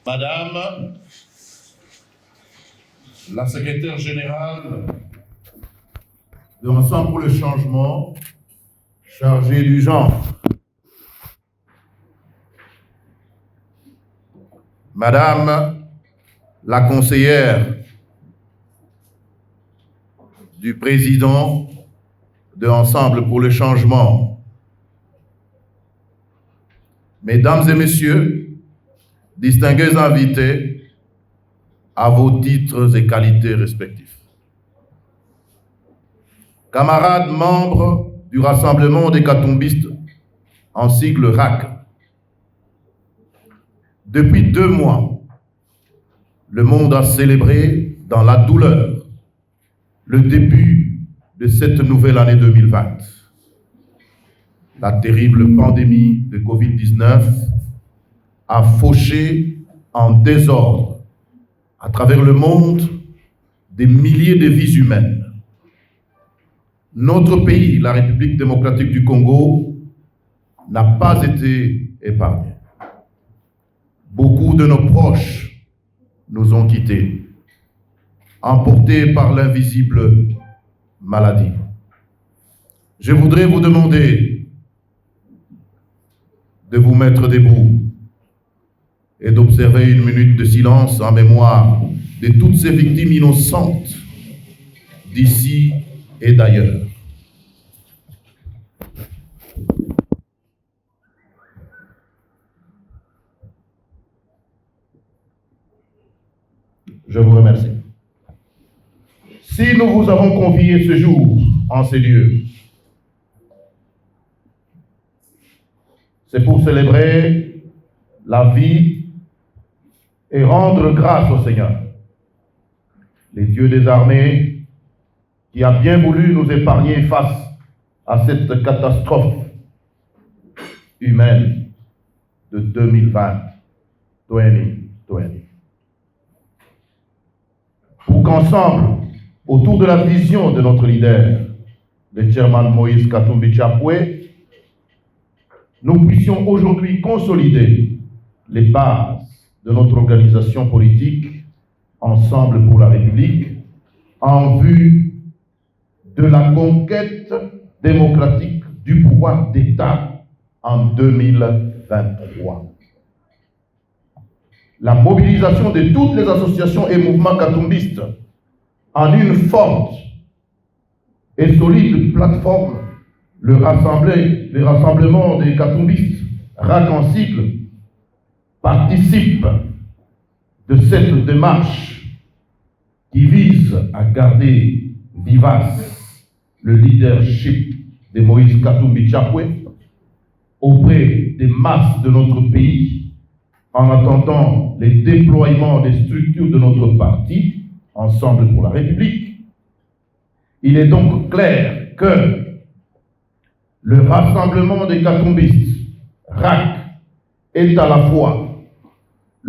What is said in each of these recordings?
Madame la secrétaire générale de Ensemble pour le changement, chargée du genre, Madame la conseillère du président de Ensemble pour le changement, Mesdames et Messieurs, distingués invités, à vos titres et qualités respectifs. Camarades membres du Rassemblement des Katumbistes, en sigle RAC, depuis 2 mois, le monde a célébré dans la douleur le début de cette nouvelle année 2020. La terrible pandémie de Covid-19 a fauché en désordre à travers le monde des milliers de vies humaines. Notre pays, la République démocratique du Congo, n'a pas été épargné. Beaucoup de nos proches nous ont quittés, emportés par l'invisible maladie. Je voudrais vous demander de vous mettre debout et d'observer une minute de silence en mémoire de toutes ces victimes innocentes d'ici et d'ailleurs. Je vous remercie. Si nous vous avons convié ce jour en ces lieux, c'est pour célébrer la vie et rendre grâce au Seigneur, les dieux des armées, qui a bien voulu nous épargner face à cette catastrophe humaine de 2020. Pour qu'ensemble, autour de la vision de notre leader, le chairman Moïse Katumbi Chapwe, nous puissions aujourd'hui consolider les bases de notre organisation politique, Ensemble pour la République, en vue de la conquête démocratique du pouvoir d'État en 2023. La mobilisation de toutes les associations et mouvements katumbistes en une forte et solide plateforme, le rassemblement des katumbistes, RAC en sigle, participe de cette démarche qui vise à garder vivace le leadership de Moïse Katumbi Chapwe auprès des masses de notre pays en attendant les déploiements des structures de notre parti, Ensemble pour la République. Il est donc clair que le rassemblement des katumbistes, RAC, est à la fois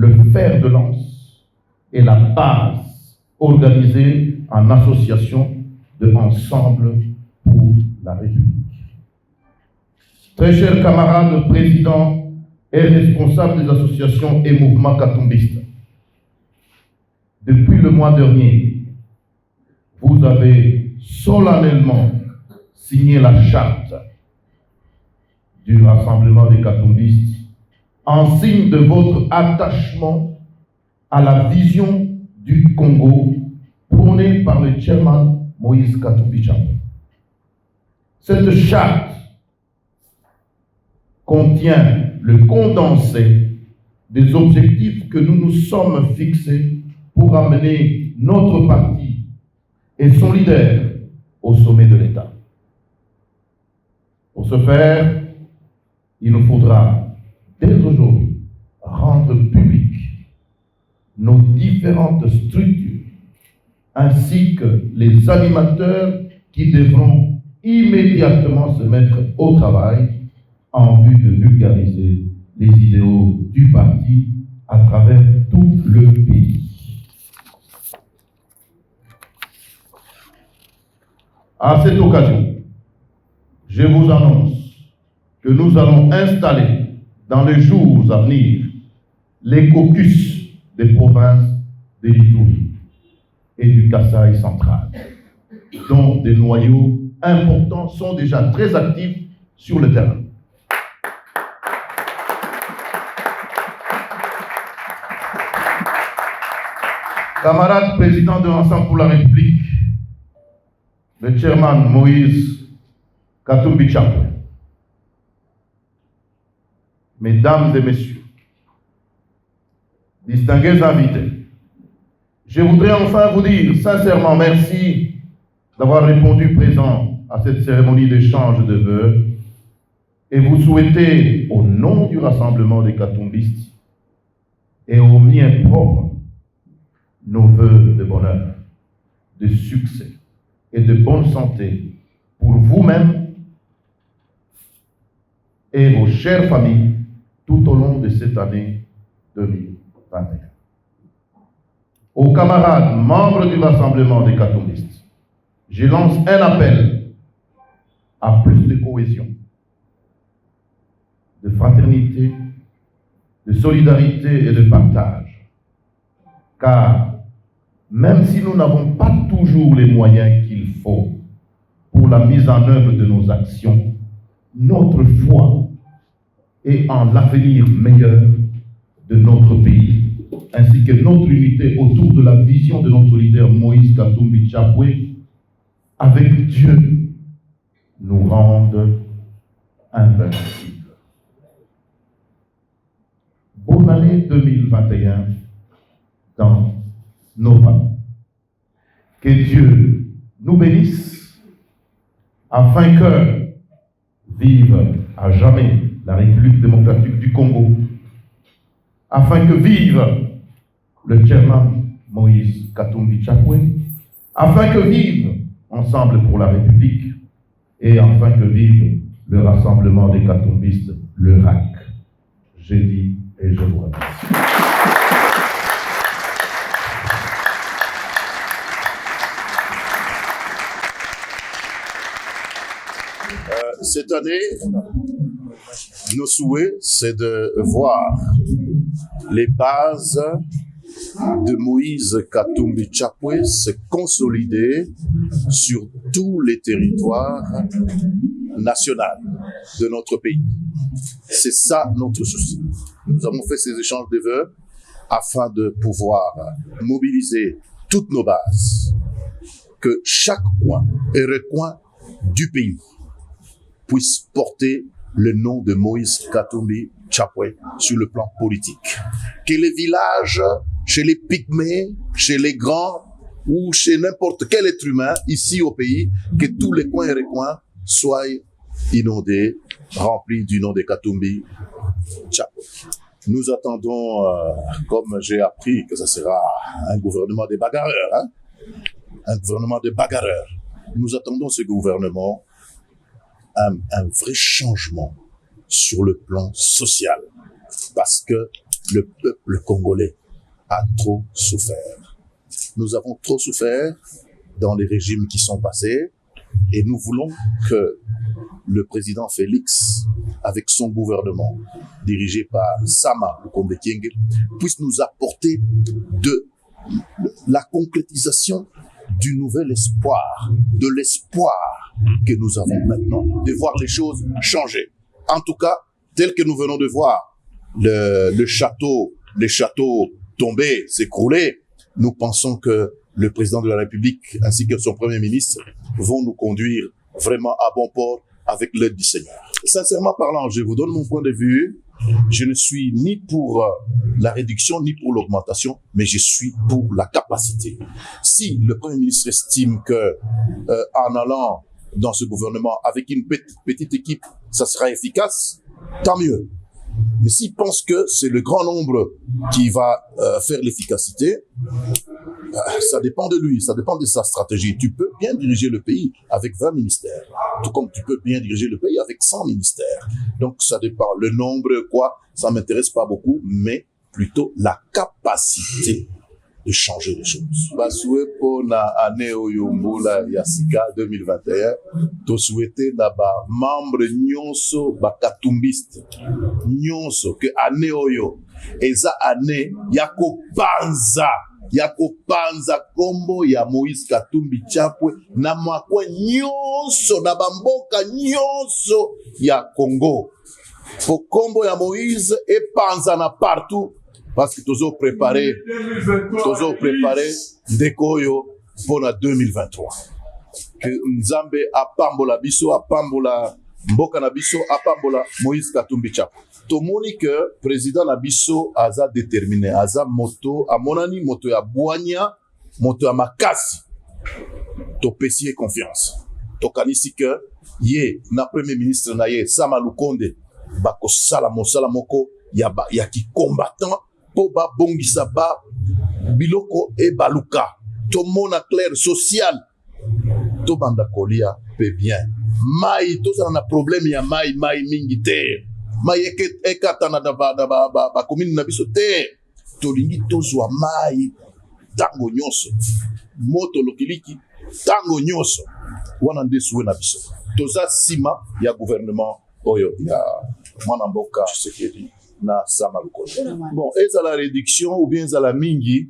le fer de lance et la base organisée en association de Ensemble pour la République. Très chers camarades présidents et responsables des associations et mouvements katumbistes, depuis le mois dernier, vous avez solennellement signé la charte du Rassemblement des Katumbistes en signe de votre attachement à la vision du Congo prônée par le chairman Moïse Katumbi Chapwe. Cette charte contient le condensé des objectifs que nous nous sommes fixés pour amener notre parti et son leader au sommet de l'État. Pour ce faire, il nous faudra dès aujourd'hui rendre publiques nos différentes structures ainsi que les animateurs qui devront immédiatement se mettre au travail en vue de vulgariser les idéaux du parti à travers tout le pays. À cette occasion, je vous annonce que nous allons installer dans les jours à venir les caucus des provinces de l'Ituri et du Kasaï central, dont des noyaux importants sont déjà très actifs sur le terrain. Camarade président de l'Ensemble pour la République, le chairman Moïse Katumbi Chapwe, mesdames et messieurs, distingués invités, je voudrais enfin vous dire sincèrement merci d'avoir répondu présent à cette cérémonie d'échange de vœux et vous souhaiter, au nom du rassemblement des Katumbistes et au mien propre, nos vœux de bonheur, de succès et de bonne santé pour vous-même et vos chères familles tout au long de cette année 2021. Aux camarades membres du rassemblement des Katumbistes, je lance un appel à plus de cohésion, de fraternité, de solidarité et de partage. Car même si nous n'avons pas toujours les moyens qu'il faut pour la mise en œuvre de nos actions, notre foi est en l'avenir meilleur de notre pays, ainsi que notre unité autour de la vision de notre leader Moïse Katumbi Chapwe, avec Dieu, nous rendent invincibles. Bonne année 2021 dans nos familles. Que Dieu nous bénisse afin que vive à jamais la République démocratique du Congo, afin que vive le chairman Moïse Katumbi Chapwe, afin que vive Ensemble pour la République et afin que vive le rassemblement des Katumbistes, le RAC. Je dis et je vous remercie. Cette année, nos souhaits, c'est de voir les bases de Moïse Katumbi Chapwe se consolider sur tous les territoires nationaux de notre pays. C'est ça notre souci. Nous avons fait ces échanges de vœux afin de pouvoir mobiliser toutes nos bases, que chaque coin et recoin du pays puisse porter le nom de Moïse Katumbi Chapwe sur le plan politique. Que les villages, chez les pygmées, chez les grands ou chez n'importe quel être humain ici au pays, que tous les coins et recoins soient inondés, remplis du nom de Katumbi Chapwe. Nous attendons, comme j'ai appris que ce sera un gouvernement de bagarreurs, hein? Un gouvernement de bagarreurs. Nous attendons ce gouvernement un vrai changement sur le plan social, parce que le peuple congolais a trop souffert. Nous avons trop souffert dans les régimes qui sont passés et nous voulons que le président Félix, avec son gouvernement dirigé par Sama Lukonde Kyenge, puisse nous apporter de la concrétisation du nouvel espoir, de l'espoir que nous avons maintenant, de voir les choses changer. En tout cas, tel que nous venons de voir les châteaux tomber, s'écrouler, nous pensons que le président de la République ainsi que son premier ministre vont nous conduire vraiment à bon port avec l'aide du Seigneur. Sincèrement parlant, je vous donne mon point de vue. Je ne suis ni pour la réduction ni pour l'augmentation, mais je suis pour la capacité. Si le Premier ministre estime que en allant dans ce gouvernement avec une petite équipe, ça sera efficace, tant mieux. Mais s'il pense que c'est le grand nombre qui va faire l'efficacité, ça dépend de lui, ça dépend de sa stratégie. Tu peux bien diriger le pays avec 20 ministères, tout comme tu peux bien diriger le pays avec 100 ministères. Donc ça dépend. Le nombre, ça m'intéresse pas beaucoup, mais plutôt la capacité de changer les choses. Basoué pour na année Oyumbula Yasika 2021, to souhaité na membre nyonso ba katumbiste nyonso que année oyo eza année ya kopanza kombo ya Moïse Katumbi Chapwe na makwa nyonso na bamboka nyonso ya Congo. Po kombo ya Moïse epanza na partout parce que tozo préparé ndekoyo pour na 2023. Que Nzambe apambola biso, apambola mboka na biso, apambola Moïse Katumbi Chapwe. Tomoni que président na biso aza déterminé, aza moto, amonani moto ya boanya, moto ya makasi. To pesier confiance. To kanisi que ye na premier ministre na ye Sama Lukonde bako sala mosala moko ya ki combattant po ba bongisa ba biloko e baluka. To mona clair social. To banda kolia pe bien. Mai to na problème ya mai mingi te. Mai ekata na ba commune na biso te. To lingi tozwa mai tango nyonso. Moto lokiliki tango nyonso. Wana nde suwe na biso. Toza sima ya gouvernement oyo ya mwana mboka Tshisekedi na Sama Lukonde. Bon, eza la réduction ou bien eza la mingi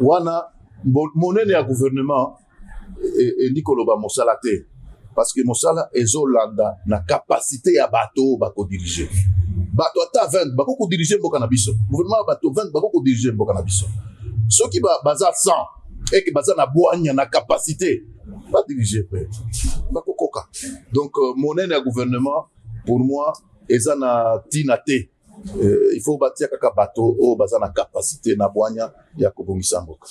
wana monene ya gouvernement Nikoloba mosala te parce que mosala ezolanda na capacité ya bato bako diriger. Bato ata 20 bako ko diriger mboka na biso. Gouvernement bato 20 bako ko diriger mboka na biso. Soki baza 100 et que baza na boanya na capacité ba diriger pe. Bako koka. Donc monene ya gouvernement pour moi eza na tinate. Il faut bâtir kaka bato o baza na capacité na boanya ya kobongisa mboka.